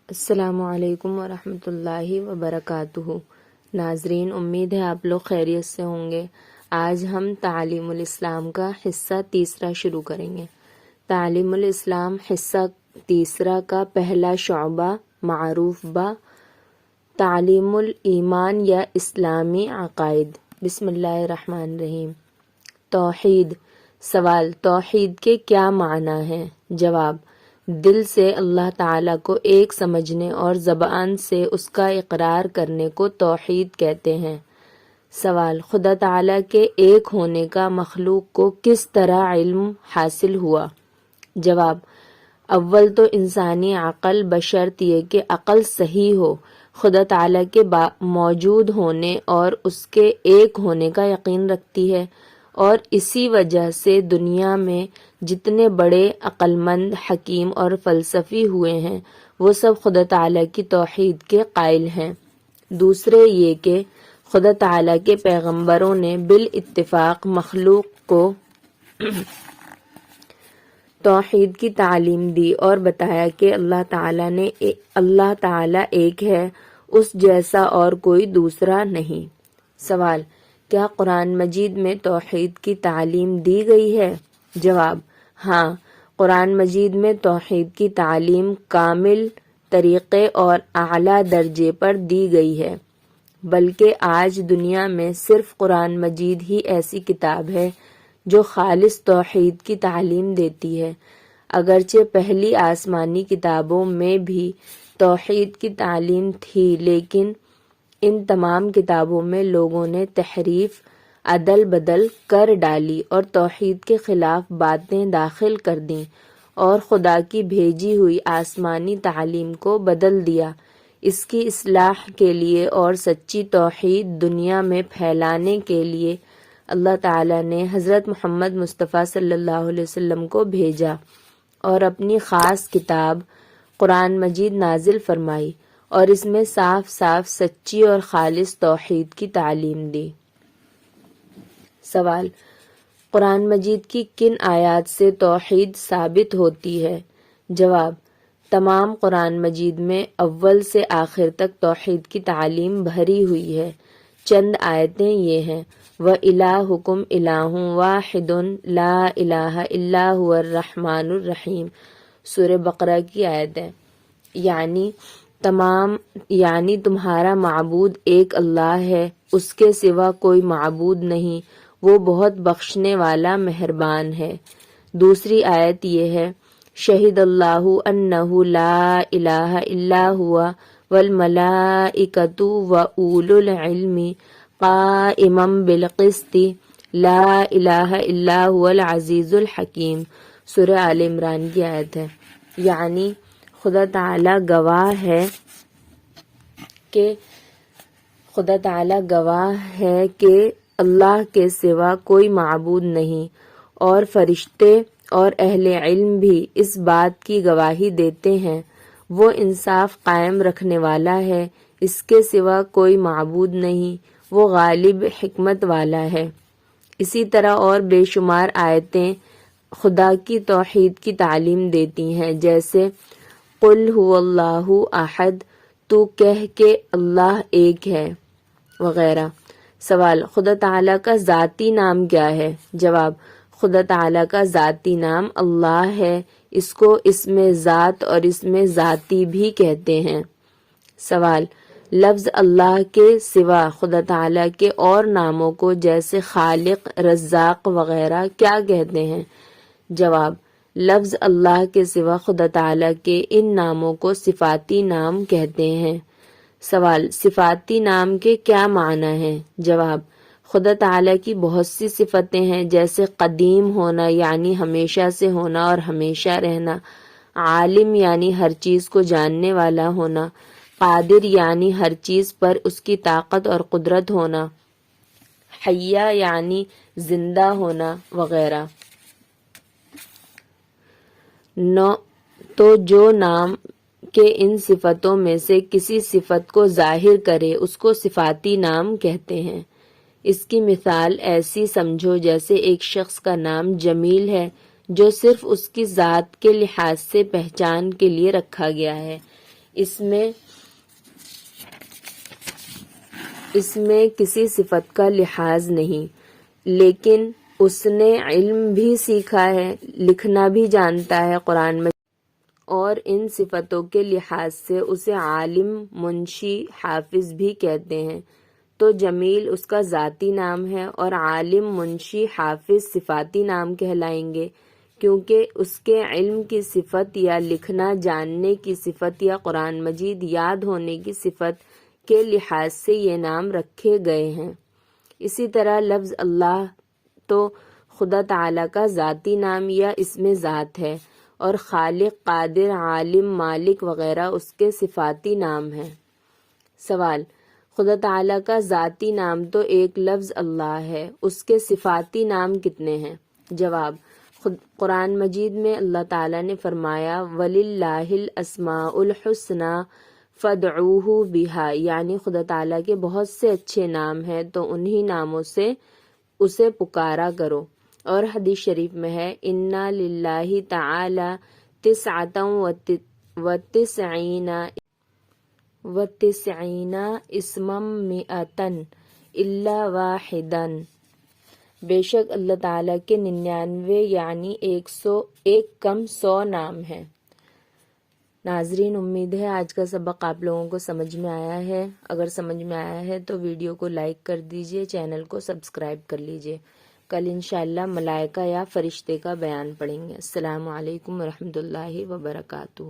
السلام علیکم ورحمۃ اللہ وبرکاتہ۔ ناظرین، امید ہے آپ لوگ خیریت سے ہوں گے۔ آج ہم تعلیم الاسلام کا حصہ تیسرا شروع کریں گے۔ تعلیم الاسلام حصہ تیسرا کا پہلا شعبہ معروف با تعلیم الایمان یا اسلامی عقائد۔ بسم اللہ الرحمن الرحیم۔ توحید۔ سوال: توحید کے کیا معنی ہیں؟ جواب: دل سے اللہ تعالیٰ کو ایک سمجھنے اور زبان سے اس کا اقرار کرنے کو توحید کہتے ہیں۔ سوال: خدا تعالیٰ کے ایک ہونے کا مخلوق کو کس طرح علم حاصل ہوا؟ جواب: اول تو انسانی عقل بشرط یہ کہ عقل صحیح ہو خدا تعالیٰ کے موجود ہونے اور اس کے ایک ہونے کا یقین رکھتی ہے، اور اسی وجہ سے دنیا میں جتنے بڑے عقل مند، حکیم اور فلسفی ہوئے ہیں وہ سب خدا تعالیٰ کی توحید کے قائل ہیں۔ دوسرے یہ کہ خدا تعالیٰ کے پیغمبروں نے بالاتفاق مخلوق کو توحید کی تعلیم دی اور بتایا کہ اللہ تعالیٰ ایک ہے، اس جیسا اور کوئی دوسرا نہیں۔ سوال: کیا قرآن مجید میں توحید کی تعلیم دی گئی ہے؟ جواب: ہاں، قرآن مجید میں توحید کی تعلیم کامل طریقے اور اعلیٰ درجے پر دی گئی ہے، بلکہ آج دنیا میں صرف قرآن مجید ہی ایسی کتاب ہے جو خالص توحید کی تعلیم دیتی ہے۔ اگرچہ پہلی آسمانی کتابوں میں بھی توحید کی تعلیم تھی، لیکن ان تمام کتابوں میں لوگوں نے تحریف، عدل بدل کر ڈالی اور توحید کے خلاف باتیں داخل کر دیں اور خدا کی بھیجی ہوئی آسمانی تعلیم کو بدل دیا۔ اس کی اصلاح کے لیے اور سچی توحید دنیا میں پھیلانے کے لیے اللہ تعالیٰ نے حضرت محمد مصطفیٰ صلی اللہ علیہ وسلم کو بھیجا اور اپنی خاص کتاب قرآن مجید نازل فرمائی اور اس میں صاف صاف سچی اور خالص توحید کی تعلیم دی۔ سوال: قرآن مجید کی کن آیات سے توحید ثابت ہوتی ہے؟ جواب: تمام قرآن مجید میں اول سے آخر تک توحید کی تعلیم بھری ہوئی ہے۔ چند آیتیں یہ ہیں: وَإِلَٰهُكُمْ إِلَٰهٌ وَاحِدٌ لَا إِلَٰهَ إِلَّا هُوَ الرَّحْمَٰنُ الرَّحِيمُ۔ سورہ بقرہ کی آیت ہے، یعنی تمہارا معبود ایک اللہ ہے، اس کے سوا کوئی معبود نہیں، وہ بہت بخشنے والا مہربان ہے۔ دوسری آیت یہ ہے: شہد اللہ انہ لا الہ الا ہوا والملائکۃ واولو العلم قائما بالقسط لا الہ الا هو العزیز الحکیم۔ سورہ آل عمران کی آیت ہے، یعنی خدا تعالیٰ گواہ ہے کہ اللہ کے سوا کوئی معبود نہیں، اور فرشتے اور اہل علم بھی اس بات کی گواہی دیتے ہیں۔ وہ انصاف قائم رکھنے والا ہے، اس کے سوا کوئی معبود نہیں، وہ غالب حکمت والا ہے۔ اسی طرح اور بے شمار آیتیں خدا کی توحید کی تعلیم دیتی ہیں، جیسے قل هو اللہ احد، تو کہہ کہ اللہ ایک ہے، وغیرہ۔ سوال: خدا تعالیٰ کا ذاتی نام کیا ہے؟ جواب: خدا تعالیٰ کا ذاتی نام اللہ ہے، اس کو اسم ذات اور اسم ذاتی بھی کہتے ہیں۔ سوال: لفظ اللہ کے سوا خدا تعالیٰ کے اور ناموں کو جیسے خالق، رزاق وغیرہ کیا کہتے ہیں؟ جواب: لفظ اللہ کے سوا خدا تعالیٰ کے ان ناموں کو صفاتی نام کہتے ہیں۔ سوال: صفاتی نام کے کیا معنی ہیں؟ جواب: خدا تعالیٰ کی بہت سی صفتیں ہیں، جیسے قدیم ہونا یعنی ہمیشہ سے ہونا اور ہمیشہ رہنا، عالم یعنی ہر چیز کو جاننے والا ہونا، قادر یعنی ہر چیز پر اس کی طاقت اور قدرت ہونا، حی یعنی زندہ ہونا، وغیرہ۔ تو جو نام کے ان صفتوں میں سے کسی صفت کو ظاہر کرے اس کو صفاتی نام کہتے ہیں۔ اس کی مثال ایسی سمجھو جیسے ایک شخص کا نام جمیل ہے جو صرف اس کی ذات کے لحاظ سے پہچان کے لیے رکھا گیا ہے۔ اس میں کسی صفت کا لحاظ نہیں، لیکن اس نے علم بھی سیکھا ہے، لکھنا بھی جانتا ہے قرآن مجید، اور ان صفتوں کے لحاظ سے اسے عالم، منشی، حافظ بھی کہتے ہیں۔ تو جمیل اس کا ذاتی نام ہے اور عالم، منشی، حافظ صفاتی نام کہلائیں گے، کیونکہ اس کے علم کی صفت یا لکھنا جاننے کی صفت یا قرآن مجید یاد ہونے کی صفت کے لحاظ سے یہ نام رکھے گئے ہیں۔ اسی طرح لفظ اللہ تو خدا تعالیٰ کا ذاتی نام یا اسم ذات ہے، اور خالق، قادر، عالم، مالک وغیرہ اس کے صفاتی نام ہیں۔ سوال: خدا تعالیٰ کا ذاتی نام تو ایک لفظ اللہ ہے، اس کے صفاتی نام کتنے ہیں؟ جواب: قرآن مجید میں اللہ تعالیٰ نے فرمایا وَلِلَّهِ الْأَسْمَاءُ الْحُسْنَى فَادْعُوهُ بِهَا، یعنی خدا تعالیٰ کے بہت سے اچھے نام ہیں تو انہی ناموں سے اسے پکارا کرو۔ اور حدیث شریف میں ہے اِنَّ لِلَّهِ تَعَالَى تِسْعَةً وَتِسْعِينَ اسْمًا مِئَةً إِلَّا وَاحِدًا، بے شک اللہ تعالیٰ کے 99 یعنی 101 کم 100 نام ہیں۔ ناظرین، امید ہے آج کا سبق آپ لوگوں کو سمجھ میں آیا ہے۔ اگر سمجھ میں آیا ہے تو ویڈیو کو لائک کر دیجئے، چینل کو سبسکرائب کر لیجئے۔ کل انشاءاللہ ملائکہ یا فرشتے کا بیان پڑھیں گے۔ السلام علیکم ورحمۃ اللہ وبرکاتہ۔